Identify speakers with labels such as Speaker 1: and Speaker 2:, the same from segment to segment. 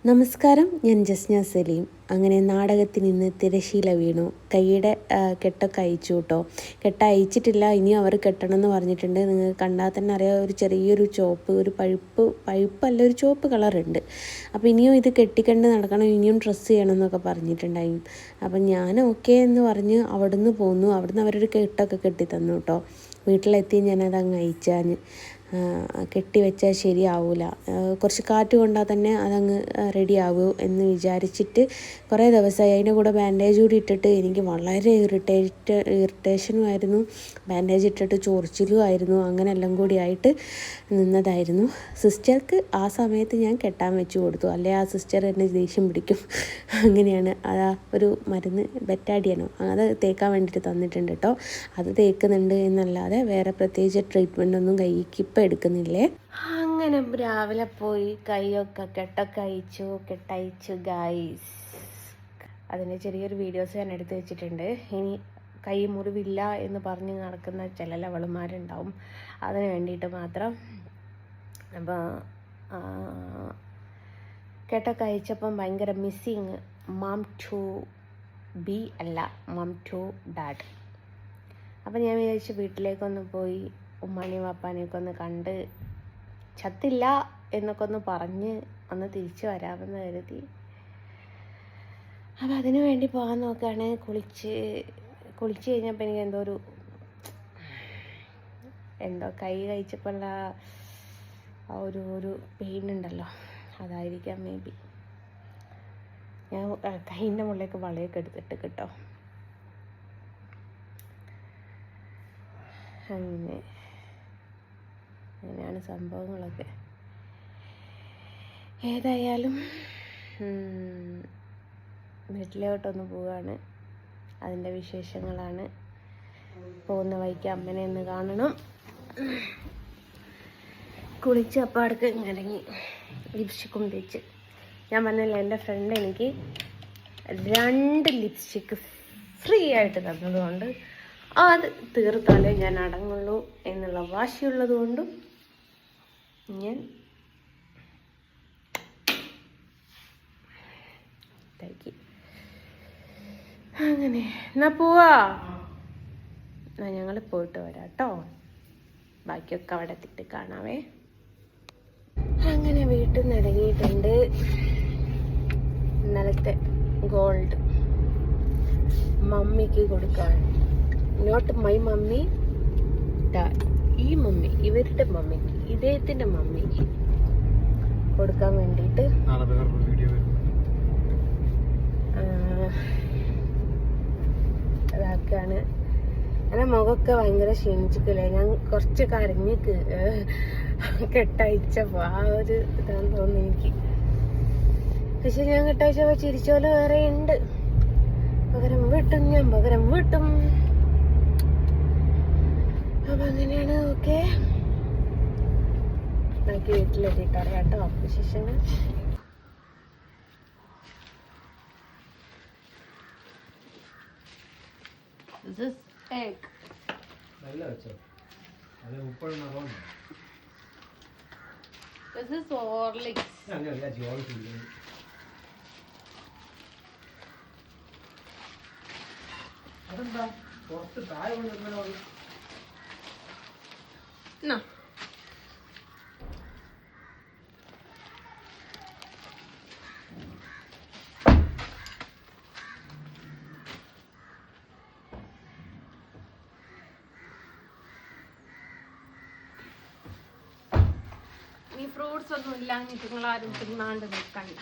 Speaker 1: നമസ്കാരം, ഞാൻ ജസ്ന സലീം. അങ്ങനെ നാടകത്തിന് ഇന്ന് തിരശീല വീണു. കൈയുടെ കെട്ടൊക്കെ അയച്ചു കേട്ടോ. കെട്ട അയച്ചിട്ടില്ല, ഇനിയും അവർ കെട്ടണമെന്ന് പറഞ്ഞിട്ടുണ്ട്. നിങ്ങൾക്ക് കണ്ടാൽ തന്നെ അറിയാം, ഒരു ചെറിയൊരു ചുവപ്പ്, ഒരു പഴുപ്പല്ല, ഒരു ചുവപ്പ് കളറുണ്ട്. അപ്പോൾ ഇനിയും ഇത് കെട്ടിക്കണ്ട് നടക്കണം, ഇനിയും ഡ്രസ്സ് ചെയ്യണം എന്നൊക്കെ പറഞ്ഞിട്ടുണ്ടായി. അപ്പം ഞാൻ ഓക്കെ എന്ന് പറഞ്ഞ് അവിടുന്ന് പോന്നു. അവിടുന്ന് അവരൊരു കെട്ടൊക്കെ കെട്ടി തന്നു കേട്ടോ. വീട്ടിലെത്തി ഞാനത് അങ്ങ് അയച്ചാൽ കെട്ടി വെച്ചാൽ ശരിയാവില്ല, കുറച്ച് കാറ്റ് കൊണ്ടാൽ തന്നെ അതങ്ങ് റെഡിയാകൂ എന്ന് വിചാരിച്ചിട്ട് കുറേ ദിവസമായി. അതിൻ്റെ കൂടെ ബാൻഡേജ് കൂടി ഇട്ടിട്ട് എനിക്ക് വളരെ ഇറിറ്റേഷനുമായിരുന്നു. ബാൻഡേജ് ഇട്ടിട്ട് ചൊറിച്ചിലും ആയിരുന്നു. അങ്ങനെ എല്ലാം കൂടി ആയിട്ട് നിന്നതായിരുന്നു. സിസ്റ്റർക്ക് ആ സമയത്ത് ഞാൻ കെട്ടാൻ വെച്ച് കൊടുത്തു, അല്ലെ ആ സിസ്റ്റർ എന്നെ ദേഷ്യം പിടിക്കും. അങ്ങനെയാണ്. അതാ ഒരു മരുന്ന് ബെറ്റാഡിയനോ അത് തേക്കാൻ വേണ്ടിയിട്ട് തന്നിട്ടുണ്ട് കേട്ടോ. അത് തേക്കുന്നുണ്ട് എന്നല്ലാതെ വേറെ പ്രത്യേകിച്ച് ട്രീറ്റ്മെൻ്റ് ഒന്നും കൈക്ക് ഇപ്പം എടുക്കുന്നില്ലേ. അങ്ങനെ രാവിലെ പോയി കൈയൊക്കെ കെട്ടയച്ചു ഗൈസ്. അതിൻ്റെ ചെറിയൊരു വീഡിയോസ് ഞാൻ എടുത്ത് വെച്ചിട്ടുണ്ട്. ഇനി കൈ മുറിവില്ല എന്ന് പറഞ്ഞ് നടക്കുന്ന ചില ലവളുമാരുണ്ടാവും, അതിന് വേണ്ടിയിട്ട് മാത്രം. അപ്പോൾ കെട്ടൊക്കെ അയച്ചപ്പം ഭയങ്കര മിസ്സിങ്. മം ടു ബി അല്ല, മം ടു ഡാഡ്. അപ്പം ഞാൻ വിചാരിച്ചു വീട്ടിലേക്കൊന്ന് പോയി ഉമ്മാനെയും വാപ്പാനെയൊക്കെ ഒന്ന് കണ്ട് ചത്തില്ല എന്നൊക്കെ ഒന്ന് പറഞ്ഞ് ഒന്ന് തിരിച്ചു വരാമെന്ന് കരുതി. അപ്പം അതിനു വേണ്ടി പോകാൻ നോക്കുകയാണ്. കുളിച്ച് കഴിഞ്ഞപ്പോൾ എനിക്ക് എന്തോ കൈ കഴിച്ചപ്പോൾ ആ ഒരു പെയിൻ ഉണ്ടല്ലോ, അതായിരിക്കാം മേ ബി. ഞാൻ കൈൻ്റെ മുകളിലേക്ക് വളയൊക്കെ എടുത്തിട്ട് കിട്ടോ. അങ്ങനെയാണ് സംഭവങ്ങളൊക്കെ. ഏതായാലും വീട്ടിലോട്ടൊന്ന് പോവുകയാണ്. അതിൻ്റെ വിശേഷങ്ങളാണ്. പോകുന്ന വഴിക്ക് അമ്മനെ ഒന്ന് കാണണം. കുളിച്ച് അപ്പാടക്ക് ഇറങ്ങി ലിപ്സ്റ്റിക്കും തേച്ച്. ഞാൻ പറഞ്ഞില്ല, എൻ്റെ ഫ്രണ്ട് എനിക്ക് 2 ലിപ്സ്റ്റിക്ക് ഫ്രീ ആയിട്ട് തന്നതുകൊണ്ട് അത് തീർത്താലേ ഞാൻ അടങ്ങുള്ളൂ എന്നുള്ള വാശിയുള്ളത് കൊണ്ടും ഞാൻ തേക്കി. അങ്ങനെ എന്നാ പോവാ, ഞങ്ങൾ പോയിട്ട് വരാം കേട്ടോ. ബാക്കിയൊക്കെ അവിടെ എത്തിയിട്ട് കാണാവേ. അങ്ങനെ വീട്ടിൽ നിന്ന് ഇറങ്ങിയിട്ടുണ്ട്. ഇന്നലത്തെ ഗോൾഡ് മമ്മിക്ക് കൊടുക്കാൻ. നോട്ട് മൈ മമ്മി, ഈ മമ്മി, ഇവരുടെ മമ്മിക്ക്, ഇദ്ദേഹത്തിന്റെ മമ്മിക്ക് കൊടുക്കാൻ വേണ്ടിയിട്ട് അതാക്കാണ്. എൻ്റെ മുഖമൊക്കെ ഭയങ്കര ക്ഷീണിച്ചിട്ടില്ലേ. ഞാൻ കുറച്ച് കരഞ്ഞ് കെട്ടയച്ചപ്പോ ആ ഒരു ഇതാന്ന് തോന്നുന്നു എനിക്ക്. പക്ഷെ ഞാൻ കെട്ടയച്ചപ്പോ ചിരിച്ചോലെ വേറെ ഉണ്ട്. ഞാൻ പകരം വീട്ടും. അപ്പൊ അങ്ങനെയാണ്. ഓക്കെ, ബാക്കി വീട്ടിലെത്തിയിട്ട് അറിയാട്ടോ വിശേഷങ്ങൾ. This is egg. This is Horlicks. അതെന്താ പുറത്ത് താഴെ No. ഈ ഫ്രൂട്ട്സ് ഒന്നും ഇല്ലാഞ്ഞിട്ട് നിങ്ങൾ ആരും തിന്നാണ്ട് നിൽക്കണ്ട.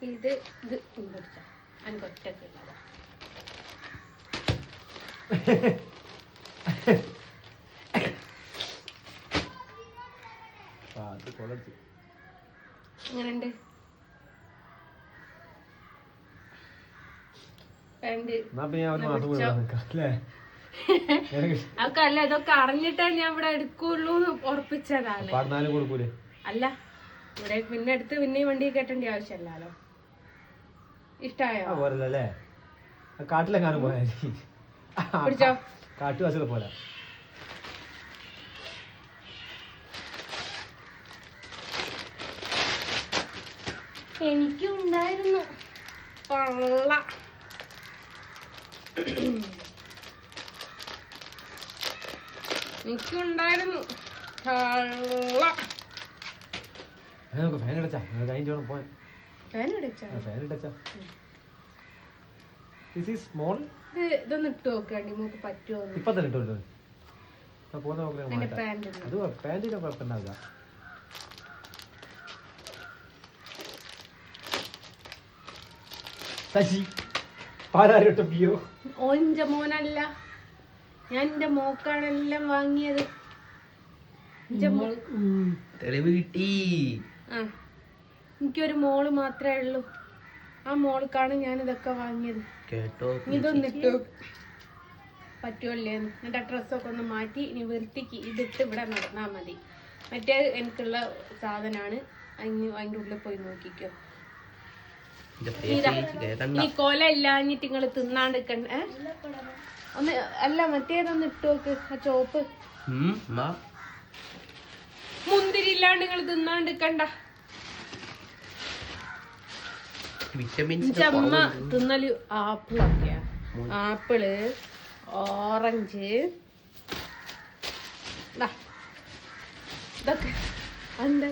Speaker 1: ഇത് പിടിച്ച എനിക്ക് ഒറ്റക്കുള്ളതാ. എങ്ങനെയുണ്ട്? അതൊക്കെ ഇതൊക്കെ അറിഞ്ഞിട്ടേ ഞാൻ ഇവിടെ എടുക്കുള്ളൂ ഉറപ്പിച്ചതാണ്. അല്ല, ഇവിടെ പിന്നെ എടുത്ത് പിന്നെ വണ്ടി കെട്ടേണ്ട ആവശ്യമല്ലോ. ഇഷ്ടായോ?
Speaker 2: കാട്ടിലെങ്ങാനും പോയാൽ കാട്ടുവാസികളെ പോലെ.
Speaker 1: എനിക്കുണ്ടായിരുന്നു പള്ള. എനിക്കുണ്ടായിരുന്നു കള്ള.
Speaker 2: ഫാൻ അടച്ചാ പോയാ
Speaker 1: ഇതൊന്ന് ഇട്ട് നോക്കണ്ടി നമുക്ക് പറ്റുമോ?
Speaker 2: ഇപ്പൊ തന്നെ ഇട്ടോ പോകുന്ന അത് പാൻറ്റിന്റെ കുഴപ്പമുണ്ടാവില്ല. ശശി പാലാരിയോ
Speaker 1: ഓന്റെ മോനല്ല, ഞാൻ എന്റെ മോക്കാണെല്ലാം വാങ്ങിയത്.
Speaker 3: തെളിവ് കിട്ടി.
Speaker 1: എനിക്കൊരു മോള് മാത്രമേ ഉള്ളൂ. ആ മോൾക്കാണ് ഞാൻ ഇതൊക്കെ വാങ്ങിയത്.
Speaker 3: കേട്ടോ,
Speaker 1: ഇതൊന്നിട്ടു പറ്റുമല്ലേ? എന്നിട്ട് ആ ഡ്രസ്സൊക്കെ ഒന്ന് മാറ്റി ഇനി വൃത്തിക്ക് ഇതിട്ട് ഇവിടെ നടന്നാൽ മതി. മറ്റേ എനിക്കുള്ള സാധനമാണ്. അതിൻ്റെ ഉള്ളിൽ പോയി നോക്കിക്കോ. ഈ കൊല ഇല്ലാഞ്ഞിട്ട് നിങ്ങൾ തിന്നാണ്ടിക്കണ്ട. ഒന്ന് അല്ല മറ്റേതൊന്ന് ഇട്ട് നോക്ക്. ആ ചോപ്പ് മുന്തിരി ഇല്ലാണ്ട് നിങ്ങൾ തിന്നാണ്ടിക്കണ്ട. അമ്മ തിന്നല് ആപ്പിളൊക്കെയാ. ആപ്പിള്, ഓറഞ്ച്, ഇതൊക്കെ എന്താ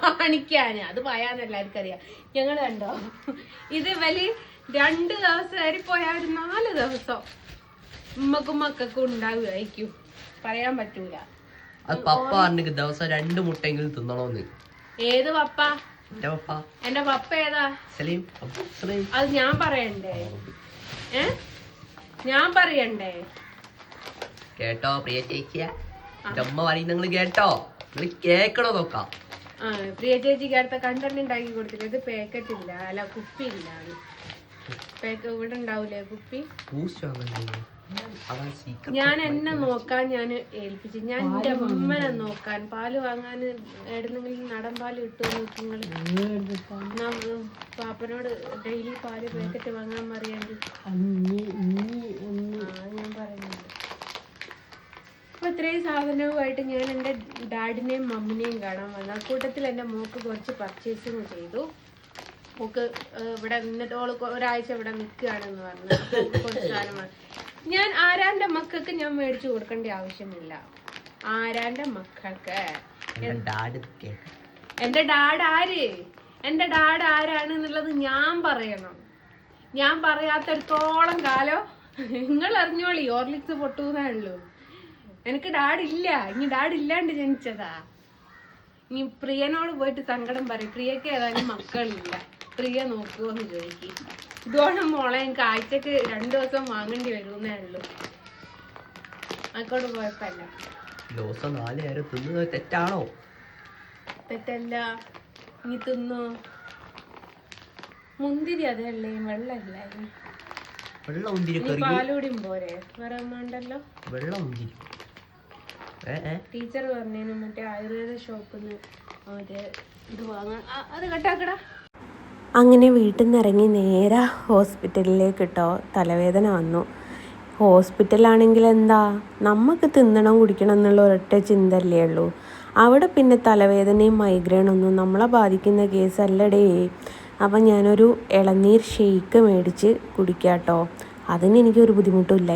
Speaker 1: കാണിക്കാന് അത് പറയാന്ന് എല്ലാവർക്കും അറിയാം. ഞങ്ങൾ കണ്ടോ ഇത് വലിയ 2 ദിവസം ഏറിപ്പോയാ ഒരു 4 ദിവസം ഉമ്മക്കും മക്കൾക്കും ഉണ്ടാവുമായിരിക്കും. പറയാൻ പറ്റൂല.
Speaker 3: പപ്പ ദിവസം 2 മുട്ടെങ്കിലും തിന്നണോന്ന്.
Speaker 1: ഏത് പപ്പ?
Speaker 3: എന്റെ
Speaker 1: പപ്പ ഏതാ? അത് ഞാൻ പറയണ്ടേ? ഞാൻ പറയണ്ടേ?
Speaker 3: കേട്ടോ പ്രിയ ചേച്ചിയ, അമ്മ പറയുന്ന നിങ്ങൾ കേട്ടോ, നിങ്ങൾ കേക്കണോ നോക്കാം.
Speaker 1: പ്രിയ ചേച്ചിക്ക് അടുത്ത കണ്ടന്റ് ഉണ്ടാക്കി കൊടുത്തില്ല. ഇത് പാക്കറ്റ് ഇല്ല, അല്ല കുപ്പി ഇല്ല. ഇവിടെ ഉണ്ടാവൂലേ കുപ്പി? ഞാൻ എന്നെ നോക്കാൻ ഞാൻ ഏൽപ്പിച്ചു. ഞാൻ എന്റെ അമ്മനെ നോക്കാൻ. പാല് വാങ്ങാൻ എവിടെന്നെങ്കിലും നടൻ പാല് കിട്ടുമോ നിങ്ങള്? പാപ്പനോട് ഡെയിലി പാല് പാക്കറ്റ് വാങ്ങാൻ പറയാണ്ട് ഞാൻ പറയുന്നുണ്ട്. അപ്പൊ ഇത്രയും സാധനവുമായിട്ട് ഞാൻ എൻ്റെ ഡാഡിനെയും മമ്മിനെയും കാണാൻ വന്നു. അക്കൂട്ടത്തിൽ എൻ്റെ മോക്ക് കുറച്ച് പർച്ചേസിങ് ചെയ്തു. മോക്ക് ഇവിടെ നിന്നിട്ട് ഒരാഴ്ച ഇവിടെ നിൽക്കുകയാണെന്ന് പറഞ്ഞു. കുറച്ച് സാധനമാണ് ഞാൻ ആരാന്റെ മക്കൾക്ക് ഞാൻ മേടിച്ചു കൊടുക്കേണ്ട ആവശ്യമില്ല. ആരാന്റെ മക്കൾക്ക് എന്റെ ഡാഡ് ആര്, എന്റെ ഡാഡ് ആരാണെന്നുള്ളത് ഞാൻ പറയണം. ഞാൻ പറയാത്തടത്തോളം കാലം നിങ്ങൾ അറിഞ്ഞോളി. ഹോർലിക്സ് പൊട്ടൂന്നേ ഉള്ളൂ. എനിക്ക് ഡാഡില്ല. ഇനി ഡാഡില്ലാണ്ട് ജനിച്ചതാ. ഇനി പ്രിയനോട് പോയിട്ട് സങ്കടം പറയും. പ്രിയക്ക് ഏതായാലും മക്കളില്ല, പ്രിയ നോക്കുവോന്ന് ചോദിക്കും. ഇതോണം മോളെ എനിക്ക് ആഴ്ചക്ക് 2 ദിവസം വാങ്ങേണ്ടി വരുന്നേ ഉള്ളൂ. ആയിക്കോട്ട് കുഴപ്പമില്ല.
Speaker 3: തെറ്റാണോ?
Speaker 1: തെറ്റല്ല. നീ തിന്നു. മുന്തിരി അതല്ലേ, വെള്ളമില്ലായിരുന്നു. പാലൂടിയും പോരെ? വേറെ ഉണ്ടല്ലോ ടീച്ചർ പറഞ്ഞേനും മറ്റേ ആയുർവേദ ഷോപ്പിന്ന് മറ്റേ ഇത് വാങ്ങാൻ. അത് കട്ടാക്കടാ. അങ്ങനെ വീട്ടിൽ നിന്ന് ഇറങ്ങി നേരെ ഹോസ്പിറ്റലിലേക്ക് കേട്ടോ. തലവേദന വന്നു. ഹോസ്പിറ്റലാണെങ്കിൽ എന്താ, നമുക്ക് തിന്നണം കുടിക്കണം എന്നുള്ള ഒരൊറ്റ ചിന്തയല്ലേ ഉള്ളൂ. അവിടെ പിന്നെ തലവേദനയും മൈഗ്രെയിനൊന്നും നമ്മളെ ബാധിക്കുന്ന കേസല്ലടേ. അപ്പം ഞാനൊരു ഇളനീർ ഷെയ്ക്ക് മേടിച്ച് കുടിക്കാം കേട്ടോ. അതിന് എനിക്കൊരു ബുദ്ധിമുട്ടില്ല.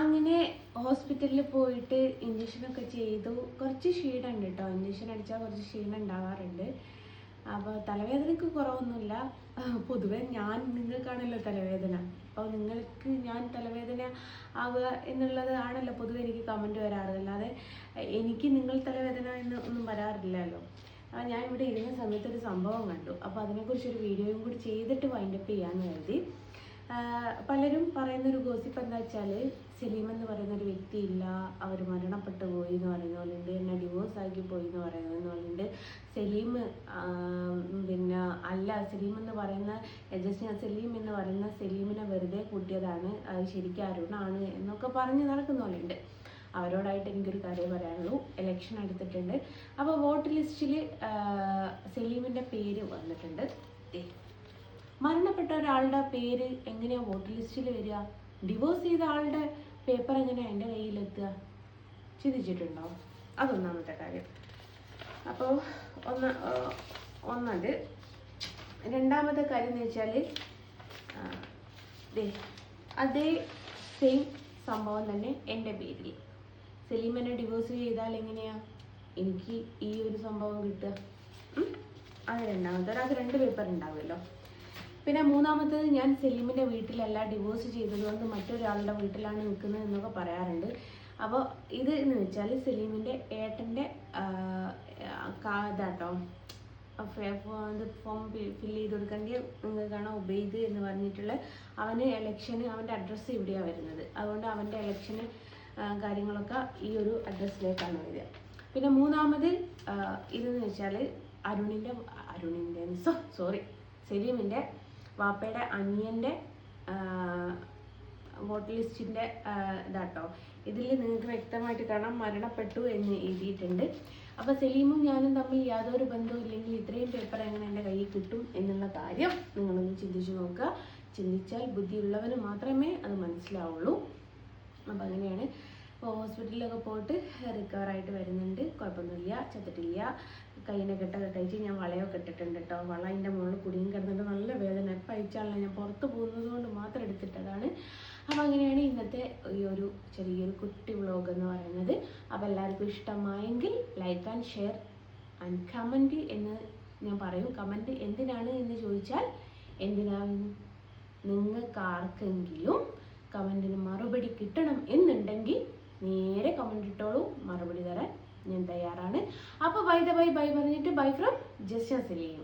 Speaker 1: അങ്ങനെ ഹോസ്പിറ്റലിൽ പോയിട്ട് ഇഞ്ചക്ഷനൊക്കെ ചെയ്തു. കുറച്ച് ക്ഷീണമുണ്ട് കേട്ടോ. ഇഞ്ചക്ഷൻ അടിച്ചാൽ കുറച്ച് ക്ഷീണം ഉണ്ടാവാറുണ്ട്. അപ്പോൾ തലവേദനയ്ക്ക് കുറവൊന്നുമില്ല. പൊതുവെ നിങ്ങൾക്കാണല്ലോ തലവേദന. അപ്പോൾ നിങ്ങൾക്ക് ഞാൻ തലവേദന ആവുക എന്നുള്ളത് ആണല്ലോ പൊതുവെ എനിക്ക് കമൻറ്റ് വരാറ്. അല്ലാതെ എനിക്ക് നിങ്ങൾ തലവേദന എന്ന് ഒന്നും വരാറില്ലല്ലോ. ഞാൻ ഇവിടെ ഇരുന്ന സമയത്ത് ഒരു സംഭവം കണ്ടു. അപ്പോൾ അതിനെക്കുറിച്ചൊരു വീഡിയോയും കൂടി ചെയ്തിട്ട് വൈൻഡപ്പ് ചെയ്യാമെന്ന് കരുതി. പലരും പറയുന്നൊരു ഗോസിപ്പ് എന്താ വെച്ചാൽ, സലീം എന്ന് പറയുന്നൊരു വ്യക്തിയില്ല, അവർ മരണപ്പെട്ടു പോയി എന്ന് പറയുന്ന പോലുണ്ട്, എന്നെ ഡിവോഴ്സ് ആക്കി പോയി എന്ന് പറയുന്ന പോലുണ്ട്. സലീം പിന്നെ അല്ല, സലീം എന്ന് പറയുന്ന സലീം എന്ന് പറയുന്ന സലീമിനെ വെറുതെ കൂട്ടിയതാണ്, അത് ശരിക്കും അരുണാണ് എന്നൊക്കെ പറഞ്ഞ് നടക്കുന്ന പോലുണ്ട്. അവരോടായിട്ട് എനിക്കൊരു കാര്യം പറയാനുള്ളൂ. ഇലക്ഷൻ എടുത്തിട്ടുണ്ട്. അപ്പോൾ വോട്ട് ലിസ്റ്റിൽ സലീമിൻ്റെ പേര് വന്നിട്ടുണ്ട്. മരണപ്പെട്ട ഒരാളുടെ പേര് എങ്ങനെയാണ് വോട്ടർ ലിസ്റ്റിൽ വരിക? ഡിവോഴ്സ് ചെയ്ത ആളുടെ പേപ്പർ എങ്ങനെയാണ് എൻ്റെ കയ്യിലെത്തുക? ചിന്തിച്ചിട്ടുണ്ടോ? അതൊന്നാമത്തെ കാര്യം. അപ്പോൾ ഒന്നത്. രണ്ടാമത്തെ കാര്യം എന്ന് വെച്ചാൽ അതേ സെയിം സംഭവം തന്നെ എൻ്റെ പേരിൽ സലീം എന്നെ ഡിവോഴ്സ് ചെയ്താൽ എങ്ങനെയാണ് എനിക്ക് ഈ ഒരു സംഭവം കിട്ടുക? അത് രണ്ടാമത്തെ. ഒരാൾക്ക് 2 പേപ്പർ ഉണ്ടാവുമല്ലോ. പിന്നെ മൂന്നാമത്തേത്, ഞാൻ സലീമിൻ്റെ വീട്ടിലല്ല ഡിവോഴ്സ് ചെയ്തതുകൊണ്ട് മറ്റൊരാളുടെ വീട്ടിലാണ് നിൽക്കുന്നത് എന്നൊക്കെ പറയാറുണ്ട്. അപ്പോൾ ഇത് എന്ന് വെച്ചാൽ സലീമിൻ്റെ ഏട്ടൻ്റെ ഇതാട്ടോ, ഫോം ഫില്ല് ചെയ്ത് കൊടുക്കേണ്ടി നിങ്ങൾക്ക് കാണാം. ഉബൈദ് എന്ന് പറഞ്ഞിട്ടുള്ള അവന് ഇലക്ഷന് അവൻ്റെ അഡ്രസ്സ് ഇവിടെയാണ് വരുന്നത്. അതുകൊണ്ട് അവൻ്റെ ഇലക്ഷന് കാര്യങ്ങളൊക്കെ ഈ ഒരു അഡ്രസ്സിലേക്കാണ് വരിക. പിന്നെ മൂന്നാമത് ഇതെന്ന് വെച്ചാൽ സലീമിൻ്റെ വാപ്പയുടെ അനിയൻ്റെ വോട്ടർ ലിസ്റ്റിൻ്റെ ഇതാട്ടോ. ഇതിൽ നിങ്ങൾക്ക് വ്യക്തമായിട്ട് കാണാം മരണപ്പെട്ടു എന്ന് എഴുതിയിട്ടുണ്ട്. അപ്പോൾ സലീമും ഞാനും തമ്മിൽ യാതൊരു ബന്ധവും ഇല്ലെങ്കിൽ ഇത്രയും പേപ്പർ എങ്ങനെ എൻ്റെ കയ്യിൽ കിട്ടും എന്നുള്ള കാര്യം നിങ്ങളൊന്ന് ചിന്തിച്ചു നോക്കുക. ചിന്തിച്ചാൽ ബുദ്ധിയുള്ളവന് മാത്രമേ അത് മനസ്സിലാവുള്ളൂ. അപ്പോൾ അങ്ങനെയാണ്. അപ്പോൾ ഹോസ്പിറ്റലിലൊക്കെ പോയിട്ട് റിക്കവറായിട്ട് വരുന്നുണ്ട്. കുഴപ്പമൊന്നുമില്ല, ചത്തിട്ടില്ല. കയ്യിനെ കെട്ടൊക്കെ കഴിച്ച് ഞാൻ വളയൊക്കെ ഇട്ടിട്ടുണ്ട് കേട്ടോ. വള അതിൻ്റെ മുകളിൽ കുടുങ്ങി കിടന്നിട്ട് നല്ല വേദന. എപ്പോൾ അയച്ചാളല്ല, ഞാൻ പുറത്ത് പോകുന്നത് കൊണ്ട് മാത്രം എടുത്തിട്ടതാണ്. അപ്പോൾ അങ്ങനെയാണ് ഇന്നത്തെ ഈ ഒരു ചെറിയൊരു കുട്ടി വ്ളോഗ് എന്ന് പറയുന്നത്. അപ്പോൾ എല്ലാവർക്കും ഇഷ്ടമായെങ്കിൽ like and share and comment എന്ന് ഞാൻ പറയും. കമൻറ്റ് എന്തിനാണ് എന്ന് ചോദിച്ചാൽ എന്തിനാണ് നിങ്ങൾക്ക് ആർക്കെങ്കിലും കമൻറ്റിന് മറുപടി കിട്ടണം എന്നുണ്ടെങ്കിൽ നേരെ കമൻറ്റ് ഇട്ടോളൂ, മറുപടി തരാൻ ഞാൻ തയ്യാറാണ്. അപ്പോൾ ബൈ പറഞ്ഞിട്ട് ബൈ ഫ്രം ജസ്ന സലീം.